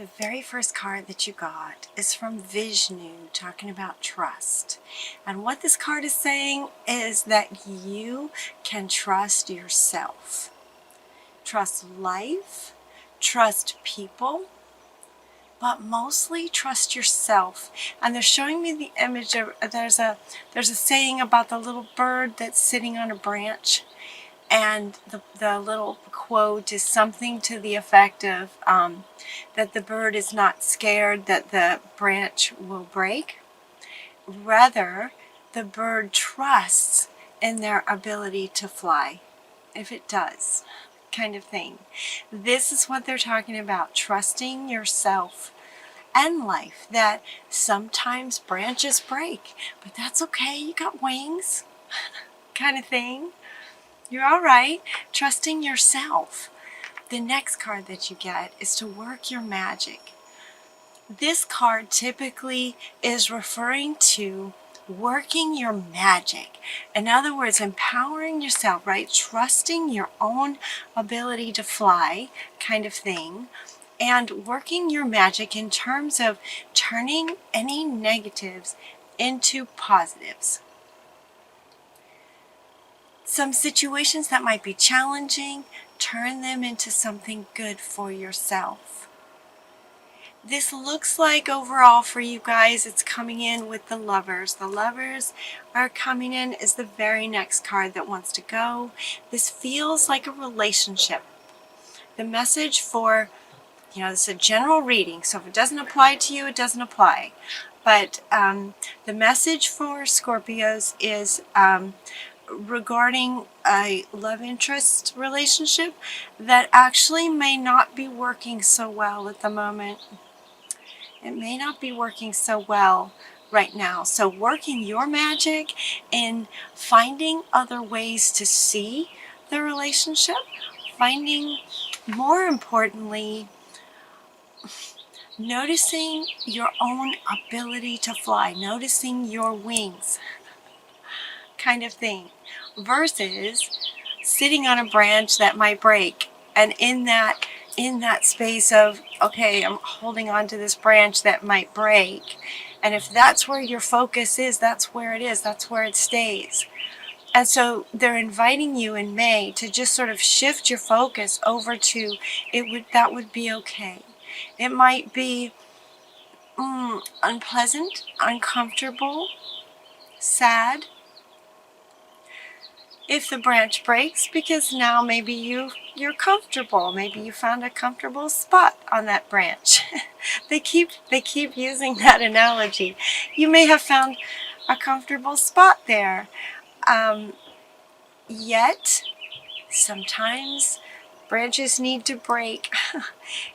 The very first card that you got is from Vishnu, talking about trust. And what this card is saying is that you can trust yourself. Trust life, trust people, but mostly trust yourself. And they're showing me the image of, there's a saying about the little bird that's sitting on a branch. And the little quote is something to the effect of that the bird is not scared that the branch will break. Rather, the bird trusts in their ability to fly, if it does, kind of thing. This is what they're talking about, trusting yourself and life, that sometimes branches break, but that's okay, you got wings, kind of thing. You're all right, trusting yourself. The next card that you get is to work your magic. This card typically is referring to working your magic. In other words, empowering yourself, right? Trusting your own ability to fly, kind of thing. And working your magic in terms of turning any negatives into positives. Some situations that might be challenging, turn them into something good for yourself. This looks like overall for you guys, it's coming in with the Lovers. The Lovers are coming in as the very next card that wants to go. This feels like a relationship. The message for, this is a general reading, so if it doesn't apply to you, it doesn't apply. But the message for Scorpios is regarding a love interest relationship that actually may not be working so well at the moment. It may not be working so well right now. So working your magic and finding other ways to see the relationship, finding, more importantly, noticing your own ability to fly, noticing your wings, kind of thing, versus sitting on a branch that might break. And in that space of, okay, I'm holding on to this branch that might break, and if that's where your focus is, that's where it is, that's where it stays. And so they're inviting you in May to just sort of shift your focus over to that would be okay. It might be unpleasant, uncomfortable, sad if the branch breaks, because now maybe you're comfortable. Maybe you found a comfortable spot on that branch. they keep using that analogy. You may have found a comfortable spot there. Yet sometimes branches need to break.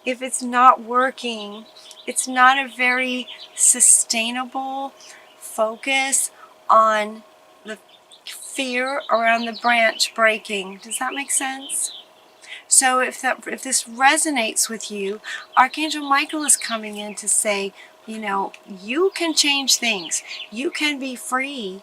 If it's not working, it's not a very sustainable focus on the fear around the branch breaking. Does that make sense? So if this resonates with you, Archangel Michael is coming in to say, you can change things. You can be free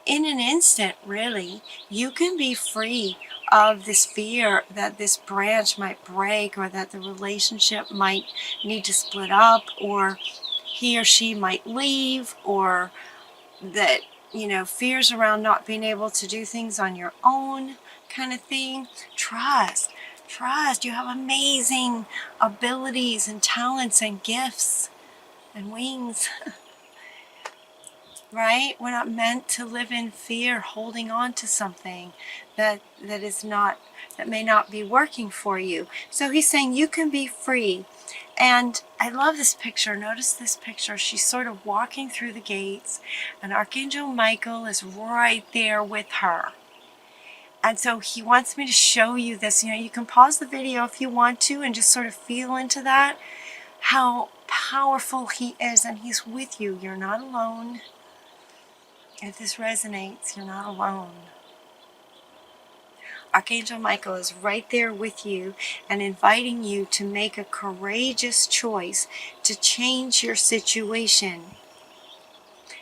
in an instant, really. You can be free of this fear that this branch might break, or that the relationship might need to split up, or he or she might leave, or that, fears around not being able to do things on your own, kind of thing. Trust. You have amazing abilities and talents and gifts and wings. Right? We're not meant to live in fear, holding on to something that may not be working for you. So he's saying you can be free. And I love this picture. Notice this picture. She's sort of walking through the gates, and Archangel Michael is right there with her. And so he wants me to show you this. You can pause the video if you want to and just sort of feel into that, how powerful he is, and he's with you. You're not alone. If this resonates, you're not alone. Archangel Michael is right there with you and inviting you to make a courageous choice to change your situation.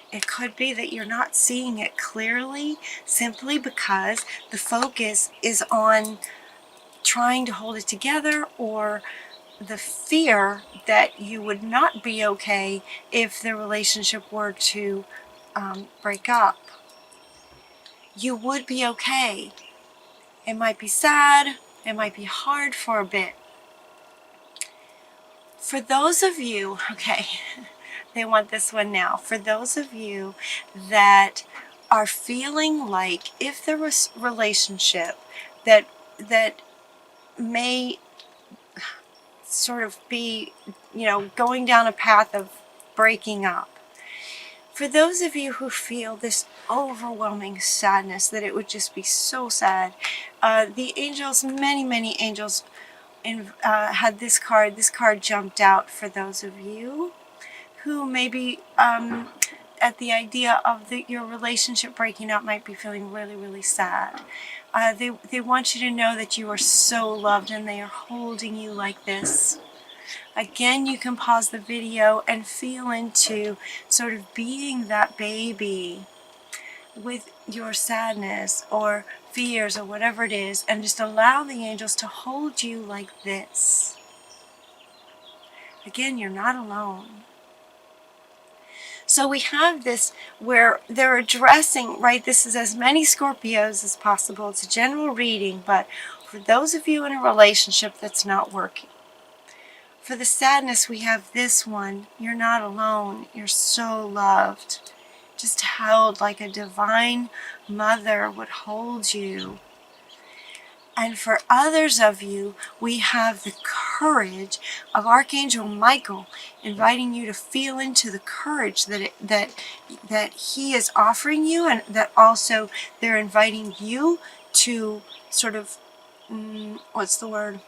It could be that you're not seeing it clearly simply because the focus is on trying to hold it together, or the fear that you would not be okay if the relationship were to break up. You would be okay. It might be sad, it might be hard for a bit. For those of you, okay, they want this one now. For those of you that are feeling like if there was a relationship that may sort of be, going down a path of breaking up. For those of you who feel this overwhelming sadness, that it would just be so sad, the angels, many angels, had this card. This card jumped out for those of you who maybe at the idea of your relationship breaking up might be feeling really sad. They want you to know that you are so loved and they are holding you like this. Again, you can pause the video and feel into sort of being that baby with your sadness or fears or whatever it is, and just allow the angels to hold you like this. Again, you're not alone. So we have this where they're addressing, right, this is as many Scorpios as possible. It's a general reading, but for those of you in a relationship that's not working, for the sadness, we have this one. You're not alone. You're so loved. Just held like a divine mother would hold you. And for others of you, we have the courage of Archangel Michael inviting you to feel into the courage that he is offering you, and that also they're inviting you to sort of, what's the word?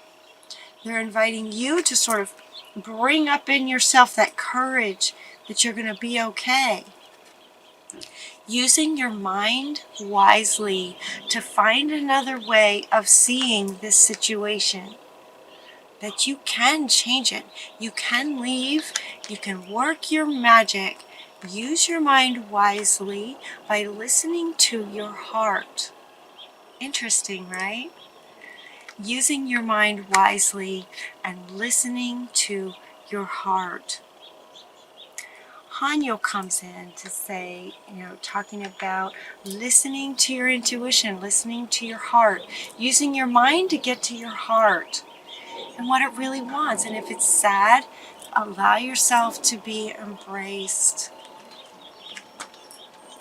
They're inviting you to sort of bring up in yourself that courage that you're going to be okay. Using your mind wisely to find another way of seeing this situation. That you can change it. You can leave. You can work your magic. Use your mind wisely by listening to your heart. Interesting, right? Using your mind wisely and listening to your heart. Hanyo comes in to say, talking about listening to your intuition, listening to your heart, using your mind to get to your heart and what it really wants. And if it's sad, allow yourself to be embraced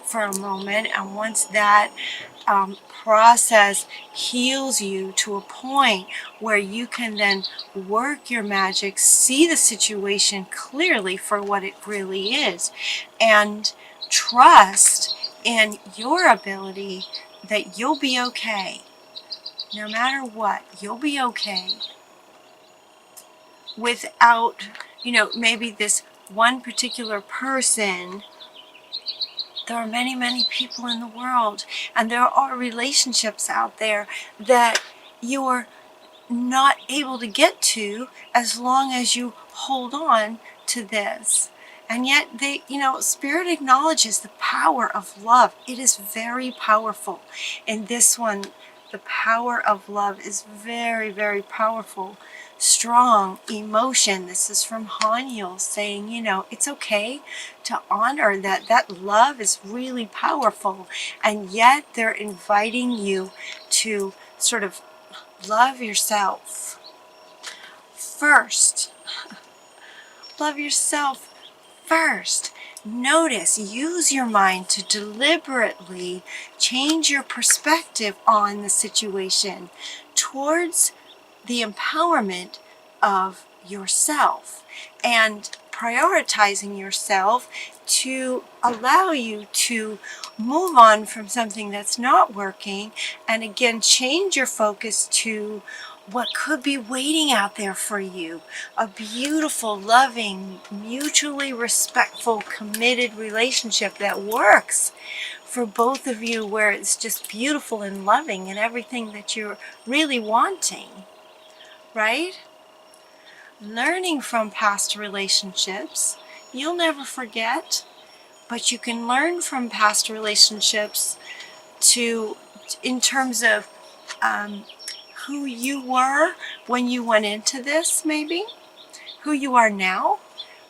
for a moment. And once that process heals you to a point where you can then work your magic, see the situation clearly for what it really is, and trust in your ability that you'll be okay. No matter what, you'll be okay. Without, maybe this one particular person. There are many people in the world, and there are relationships out there that you're not able to get to as long as you hold on to this. And yet Spirit acknowledges the power of love. It is very powerful. In this one, the power of love is very powerful. Strong emotion. This is from Haniel saying, it's okay to honor that love is really powerful. And yet they're inviting you to sort of love yourself first. Love yourself first. Notice, use your mind to deliberately change your perspective on the situation towards the empowerment of yourself and prioritizing yourself to allow you to move on from something that's not working, and again change your focus to what could be waiting out there for you. A beautiful, loving, mutually respectful, committed relationship that works for both of you, where it's just beautiful and loving and everything that you're really wanting. Right? Learning from past relationships. You'll never forget, but you can learn from past relationships in terms of who you were when you went into this, maybe, who you are now,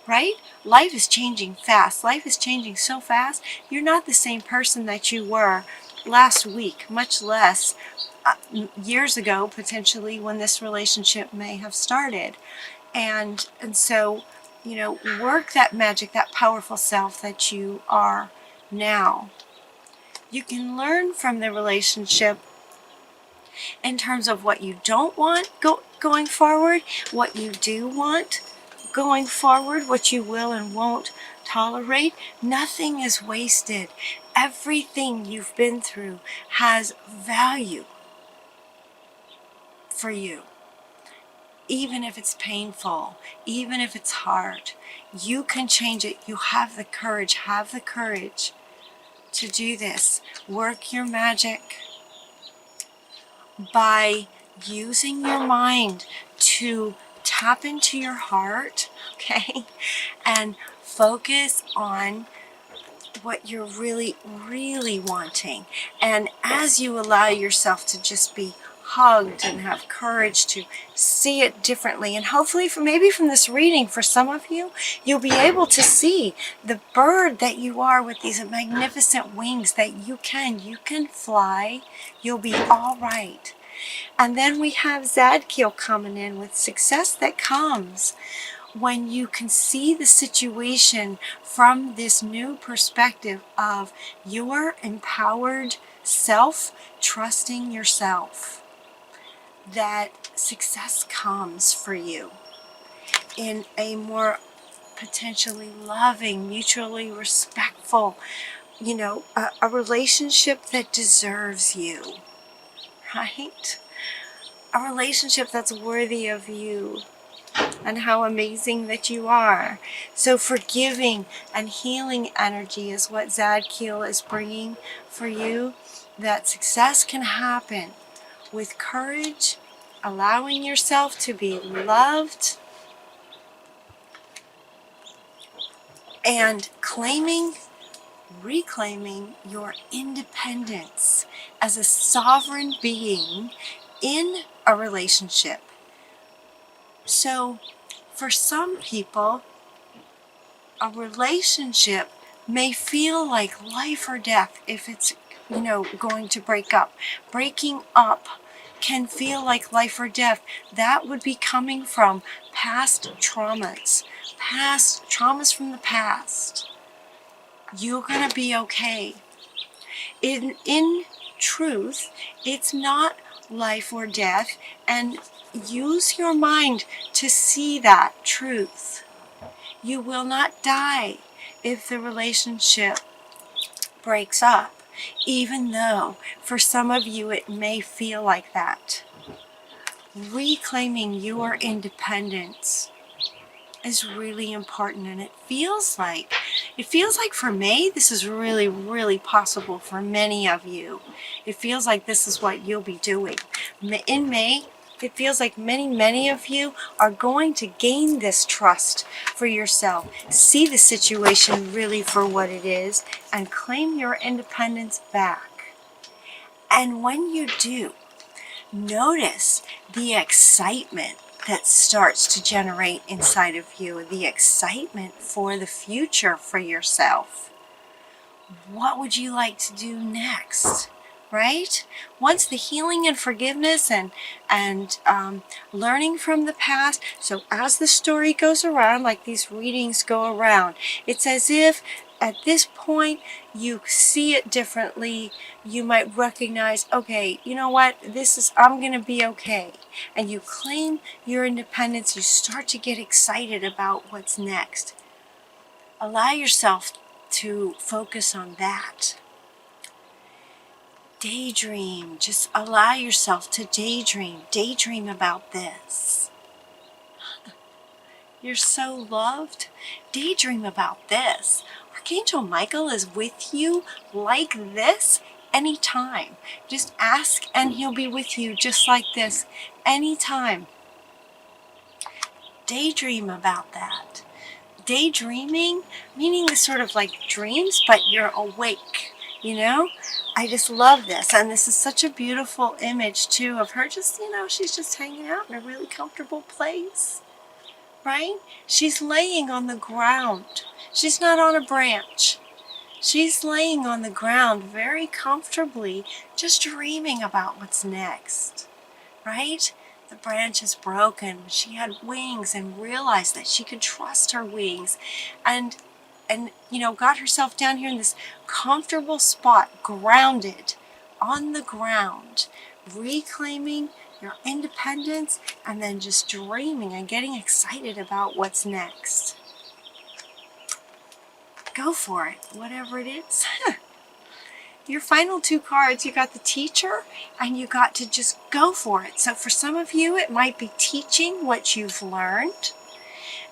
right? Life is changing fast. Life is changing so fast. You're not the same person that you were last week, much less years ago, potentially, when this relationship may have started. And so, you know, work that magic, that powerful self that you are now. You can learn from the relationship in terms of what you don't want going forward, what you do want going forward, what you will and won't tolerate. Nothing is wasted. Everything you've been through has value for you. Even if it's painful, even if it's hard, you can change it. You have the courage to do this. Work your magic by using your mind to tap into your heart, okay, and focus on what you're really, really wanting. And as you allow yourself to just be hugged and have courage to see it differently, and hopefully maybe from this reading, for some of you, you'll be able to see the bird that you are with these magnificent wings, that you can fly. You'll be all right. And then we have Zadkiel coming in with success that comes when you can see the situation from this new perspective of your empowered self, trusting yourself, that success comes for you in a more potentially loving, mutually respectful, you know, a relationship that deserves you, right? A relationship that's worthy of you and how amazing that you are. So forgiving and healing energy is what Zadkiel is bringing for you, that success can happen with courage, allowing yourself to be loved, and reclaiming your independence as a sovereign being in a relationship. So for some people, a relationship may feel like life or death if it's, you know, going to break up. Breaking up can feel like life or death. That would be coming from past traumas from the past. You're going to be okay. In truth, it's not life or death, and use your mind to see that truth. You will not die if the relationship breaks up, even though for some of you it may feel like that. Reclaiming your independence is really important, and it feels like for May, this is really, really possible for many of you. It feels like this is what you'll be doing. In May, it feels like many of you are going to gain this trust for yourself, see the situation really for what it is, and claim your independence back. And when you do, notice the excitement that starts to generate inside of you, the excitement for the future for yourself. What would you like to do next? Right? Once the healing and forgiveness and learning from the past. So as the story goes around, like these readings go around, it's as if at this point you see it differently. You might recognize, okay, you know what, I'm going to be okay. And you claim your independence. You start to get excited about what's next. Allow yourself to focus on that. Daydream. Just allow yourself to daydream. Daydream about this. You're so loved. Daydream about this. Archangel Michael is with you like this anytime. Just ask and he'll be with you just like this anytime. Daydream about that. Daydreaming, meaning the sort of like dreams, but you're awake, you know? I just love this. And this is such a beautiful image too of her just, she's just hanging out in a really comfortable place, right? She's laying on the ground. She's not on a branch. She's laying on the ground very comfortably, just dreaming about what's next, right? The branch is broken. She had wings and realized that she could trust her wings and got herself down here in this comfortable spot, grounded on the ground, reclaiming your independence and then just dreaming and getting excited about what's next. Go for it, whatever it is. Your final two cards, you got the teacher and you got to just go for it. So for some of you, it might be teaching what you've learned.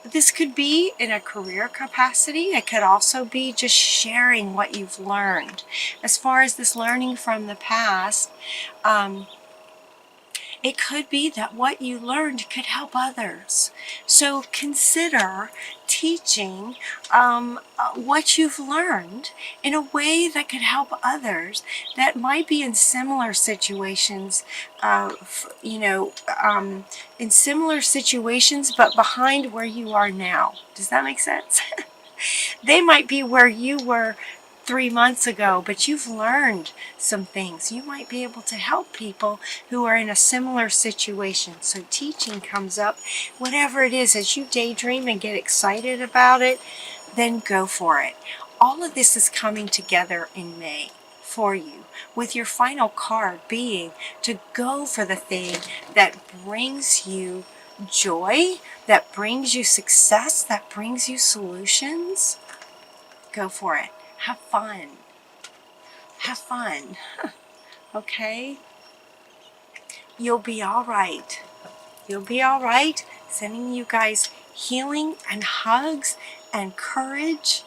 This could be in a career capacity. It could also be just sharing what you've learned. As far as this learning from the past, it could be that what you learned could help others. So consider teaching what you've learned in a way that could help others that might be in similar situations, in similar situations, but behind where you are now. Does that make sense? They might be where you were 3 months ago, but you've learned some things. You might be able to help people who are in a similar situation. So teaching comes up. Whatever it is, as you daydream and get excited about it, then go for it. All of this is coming together in May for you, with your final card being to go for the thing that brings you joy, that brings you success, that brings you solutions. Go for it. Have fun. Have fun. Okay? You'll be all right. You'll be all right. Sending you guys healing and hugs and courage.